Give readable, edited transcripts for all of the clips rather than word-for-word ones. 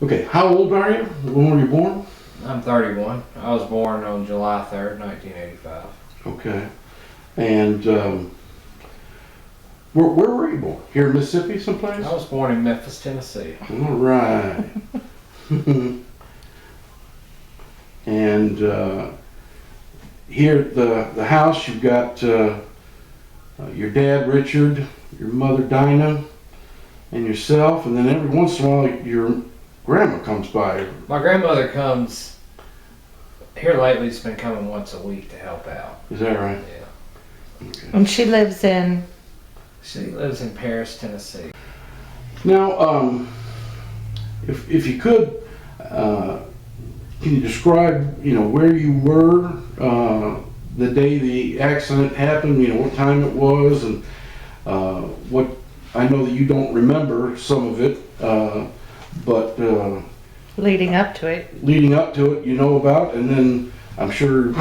Okay, how old are you? When were you born? I'm 31. I was born on July 3rd, 1985. Okay. And where were you born? Here in Mississippi someplace? I was born in Memphis, Tennessee. All right. And here at the house, you've got your dad, Richard, your mother, Dinah, and yourself, and then every once in a while, your grandma comes by. My grandmother comes, here lately, it's been coming once a week to help out. Is that right? Yeah. Okay. And she lives in. She lives in Paris, Tennessee. Now, if you could, can you describe, where you were the day the accident happened? What time it was, and what? I know that you don't remember some of it, but Leading up to it. leading up to it, you know about, and then I'm sure,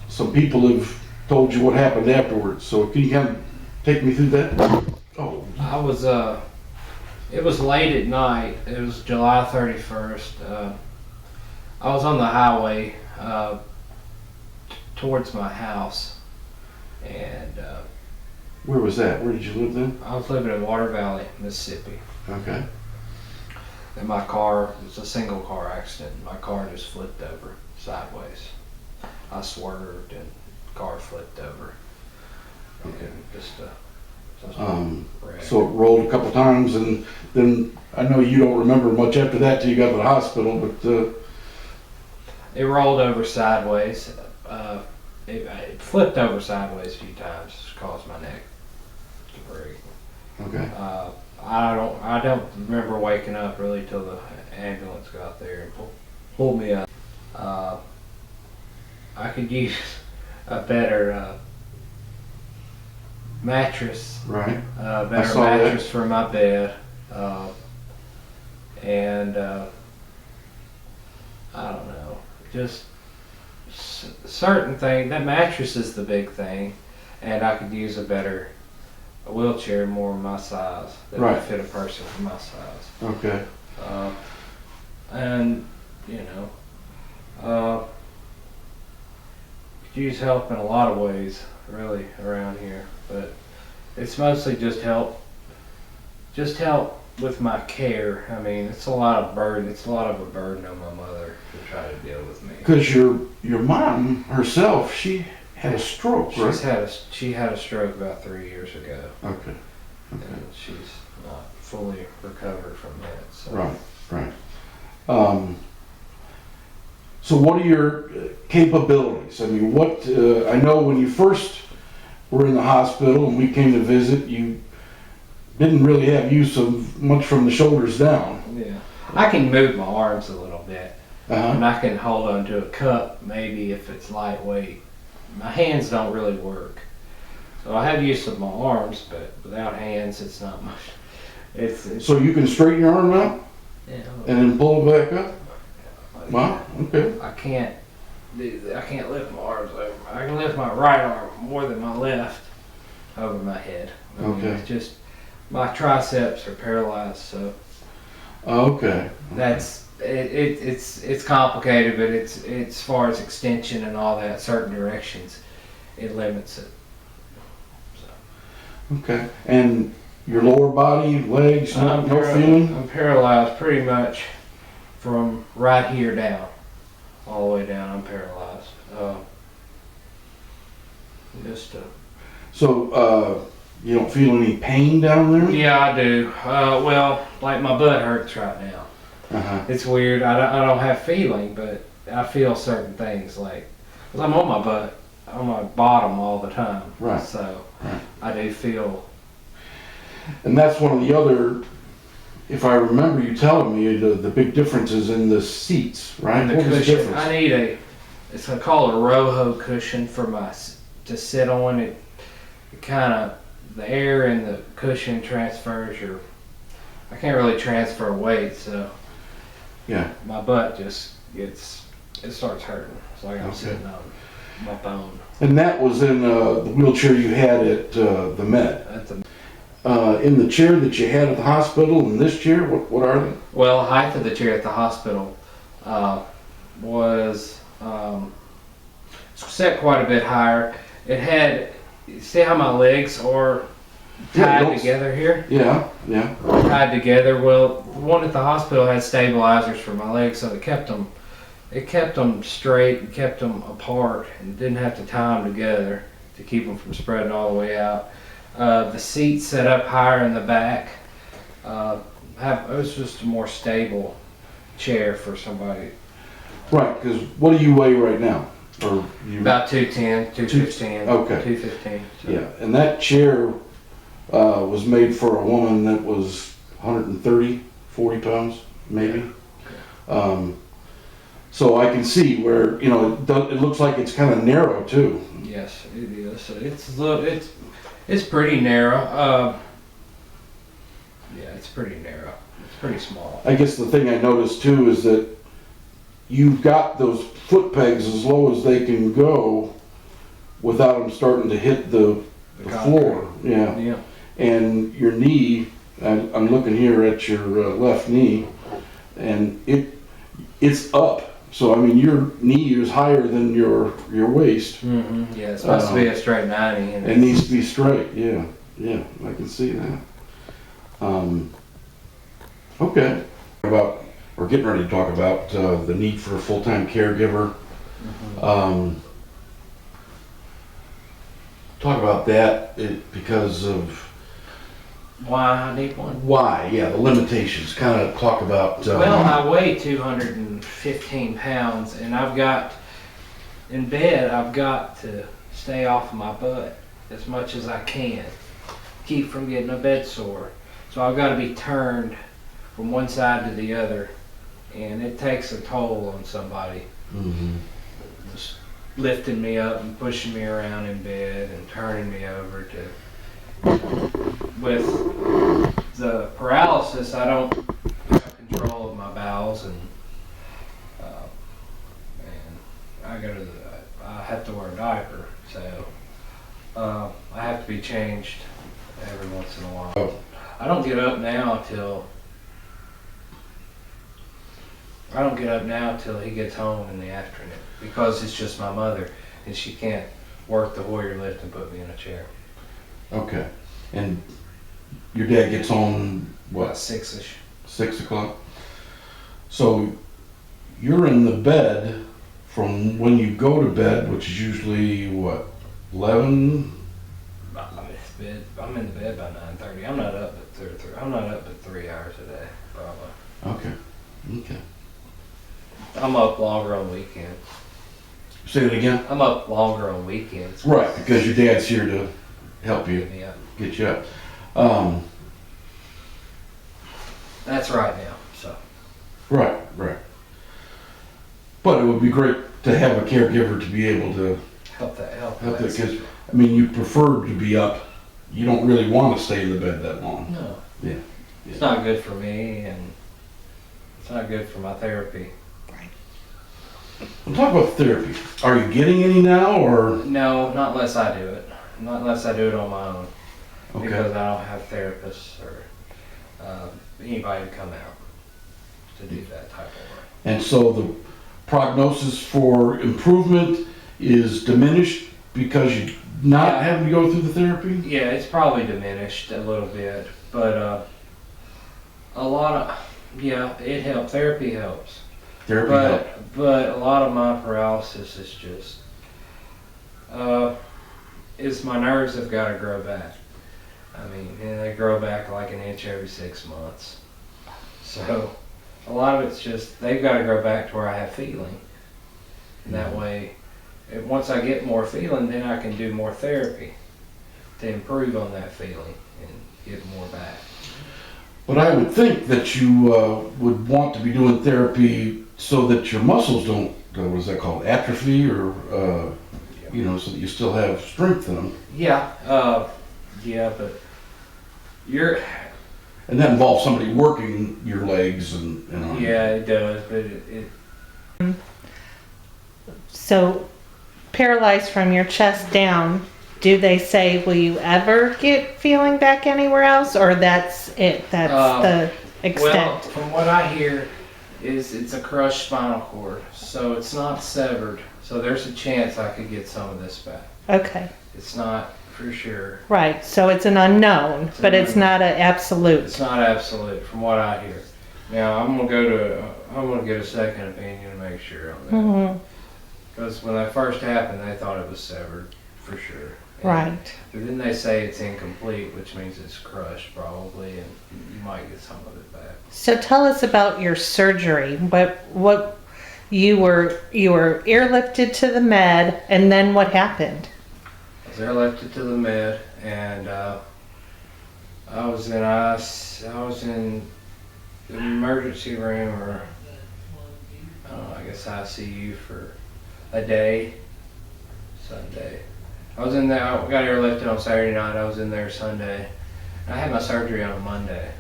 some people have told you what happened afterwards. So can you kind of take me through that? Oh, It was late at night. It was July 31st. I was on the highway towards my house, and where was that? Where did you live then? I was living in Water Valley, Mississippi. Okay. And my car, it was a single car accident. My car just flipped over sideways. I swerved and the car flipped over. Okay. And just wreck. So it rolled a couple times, and then I know you don't remember much after that till you got to the hospital, but It rolled over sideways. It flipped over sideways a few times, which caused my neck to break. okay. I don't remember waking up really till the ambulance got there and pulled me up. I could use a better mattress, Right. better saw that. mattress for my bed, and I don't know, just certain things. That mattress is the big thing, and I could use a wheelchair more my size that Right. would fit a person for my size. Okay. And could use help in a lot of ways, really, around here. But it's mostly just help with my care. I mean, it's a lot of a burden on my mother to try to deal with me. Because your mom herself, she had a stroke, right? She had a stroke about 3 years ago, Okay. and she's not fully recovered from that. So. Right. So what are your capabilities? I mean, what I know when you first were in the hospital and we came to visit, you didn't really have use of much from the shoulders down. Yeah, I can move my arms a little bit, and Uh-huh. I can hold onto a cup maybe if it's lightweight. My hands don't really work, so I have use of my arms, but without hands, it's not much. It's So you can straighten your arm out yeah, and then pull it back up? Wow, okay. I can't lift my arms over. I can lift my right arm more than my left over my head. I mean, Okay. it's just my triceps are paralyzed, so Okay. it's complicated, but it's as far as extension and all that, certain directions, it limits it. Okay. And your lower body, legs, no I'm feeling? paralyzed pretty much from right here down, all the way down. I'm paralyzed. Just So you don't feel any pain down there? yeah, I do. Well, like my butt hurts right now. Uh-huh. It's weird. I don't have feeling, but I feel certain things like, cause I'm on my butt, on my bottom all the time. Right. So Right. I do feel. And that's one of the other, if I remember you telling me, the big differences in the seats, right? The What was the cushion. difference? I need it's called a Roho cushion for to sit on. It kind of, the air in the cushion transfers I can't really transfer weight, so Yeah. my butt just it starts hurting. It's like I'm Okay. sitting on my bone. And that was in the wheelchair you had at the Met. At the in the chair that you had at the hospital and this chair? What are they? Well, height of the chair at the hospital was set quite a bit higher. It had, see how my legs are tied together here? Yeah, yeah. Tied together. Well, the one at the hospital had stabilizers for my legs, so it kept them straight and kept them apart, and didn't have to tie them together to keep them from spreading all the way out. The seat set up higher in the back. It was just a more stable chair for somebody. Right, because what do you weigh right now? Or you, About 210, 215, Okay. 215. So. yeah, and that chair was made for a woman that was 130, 40 pounds, maybe. So I can see where, you know, it looks like it's kind of narrow too. Yes, it is. So it's pretty narrow. Yeah, it's pretty narrow. It's pretty small. I guess the thing I noticed too is that you've got those foot pegs as low as they can go without them starting to hit the floor. Yeah. Yeah. And your knee, I'm looking here at your left knee, and it's up. So I mean, your knee is higher than your waist. Mm-hmm. Yeah, it's supposed to be a straight 90. And it needs to be straight. Yeah, yeah, I can see that. Okay. We're getting ready to talk about the need for a full-time caregiver. Mm-hmm. Talk about that because of Why I need one? why. Yeah, the limitations. Kind of talk about. Well, I weigh 215 pounds, and I've got to stay off of my butt as much as I can, keep from getting a bed sore. So I've got to be turned from one side to the other, and it takes a toll on somebody. Mm-hmm. Just lifting me up and pushing me around in bed and turning me over to. With the paralysis, I don't have control of my bowels, and I have to wear a diaper, so I have to be changed every once in a while. I don't get up now till he gets home in the afternoon, because it's just my mother, and she can't work the Hoyer lift and put me in a chair. Okay. And your dad gets home, what? About 6-ish. 6 o'clock? So you're in the bed from when you go to bed, which is usually, what, 11? I'm in the bed by 9:30. I'm not up at 3 hours a day, probably. Okay. Okay. I'm up longer on weekends. Say that again? I'm up longer on weekends. Right, because your dad's here to help you, Get me up. get you up. That's right now, so. Right, right. But it would be great to have a caregiver to be able to Help that. because, I mean, you prefer to be up. You don't really want to stay in the bed that long. No. Yeah. It's not good for me, and it's not good for my therapy. We'll talk about therapy. Are you getting any now, or? No, not unless I do it. Not unless I do it on my own. Okay. Because I don't have therapists or anybody to come out to do that type of work. And so the prognosis for improvement is diminished because you're not having to go through the therapy? Yeah, it's probably diminished a little bit, but it helps. Therapy helps. Therapy helps. But a lot of my paralysis is just is my nerves have got to grow back. I mean, and they grow back like an inch every 6 months. So a lot of it's just they've got to grow back to where I have feeling. And that way, once I get more feeling, then I can do more therapy to improve on that feeling and get more back. But I would think that you would want to be doing therapy so that your muscles don't, what is that called, atrophy, or, so that you still have strength in them. Yeah, but you're... And that involves somebody working your legs and on. Yeah, it does, but it So paralyzed from your chest down, do they say, will you ever get feeling back anywhere else, or that's it? That's the Well, extent? from what I hear, is it's a crushed spinal cord, so it's not severed. So there's a chance I could get some of this back. Okay, It's not for sure. right. So it's an unknown, but it's not an absolute. It's not absolute, from what I hear. Now I'm gonna get a second opinion to make sure on that. Hmm. Because when that first happened, they thought it was severed for sure. And- Right. But then they say it's incomplete, which means it's crushed probably, and you might get some of it back. So tell us about your surgery. What you were airlifted to the med, and then what happened? I was airlifted to the med, and I was in the emergency room, or I don't know, I guess ICU for a day, Sunday. I was in there. I got airlifted on Saturday night. I was in there Sunday. And I had my surgery on Monday.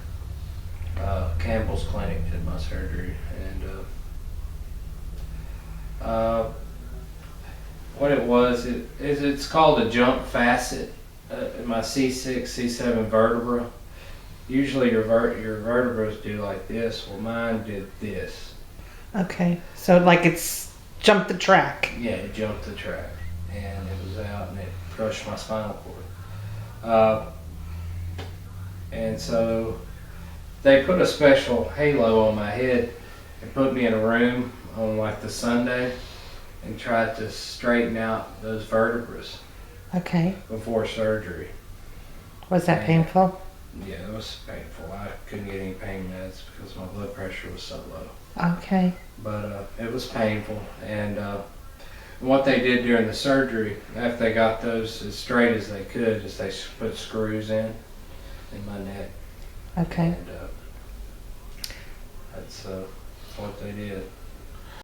Campbell's Clinic did my surgery, and what it was, it's called a jump facet in my C6, C7 vertebra. Usually your vertebrae do like this. Well, mine did this. Okay. So like it's jumped the track. Yeah, it jumped the track, and it was out, and it crushed my spinal cord. And so they put a special halo on my head and put me in a room on like the Sunday and tried to straighten out those vertebrae Okay. before surgery. Was that painful? Yeah, it was painful. I couldn't get any pain meds because my blood pressure was so low. Okay. But it was painful, and what they did during the surgery, after they got those as straight as they could, is they put screws in my neck, Okay. and that's what they did.